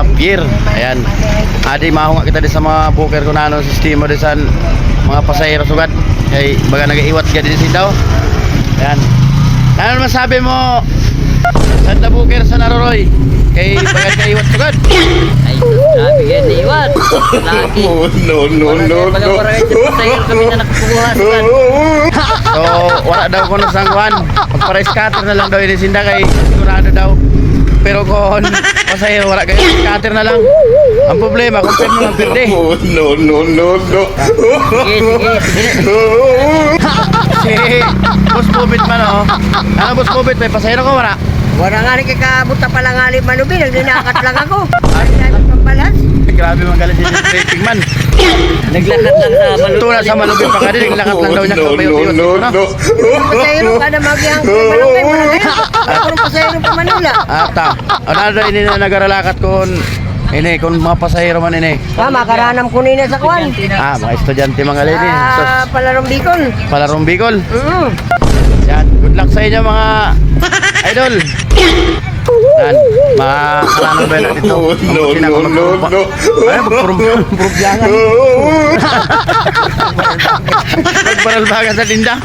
Top Gear. Ayan. Adi mahunga kita di sa mga booker ko na ano sistema di sa mga pasahero sugad. Kay baga nagaiwat ka din daw. Ayan. Ano naman sabi mo sa booker sa Naroroy? Kay baga kaiwat sugad. Ay, grabe yan, iwan. Lagi. No. Pasahero kami na nakakuha sa So, wala daw ko ng sangkuhan. Magpa-scatter na lang daw ini sinda kay sigurado daw. Pero kung pasahero wala kayo, scatter na lang. Ang problema, kung pwede mo lang pwede. No. Sige. Si Boss Bubit man oh. Ano Boss Bubit, may pasahero ko wala? Wala nga rin kikabuta pala nga rin malubi, naglinakat lang ako. Ay, pambalas. Grabe mga galit yung rating man. Naglakad lang sa malubi. Tuna sa malupit pa ka din, naglakat lang daw niya kabayot-bayot. No. Pasayro ka na magyang malubi mo na ngayon. Ako pasayro pa Manila. Ata, ano daw ini na nagaralakat kung ini, kung mga pasahero man ini. Makaranam ko nina sa kwan. Mga estudyante mga lady. So, Palarong Bicol. Palarong Bicol. Mm. Yan, good luck sa inyo mga idol. Yan, makaranong ba na dito? No. Ay, magpurubyangan. Magbaral baga sa tinda.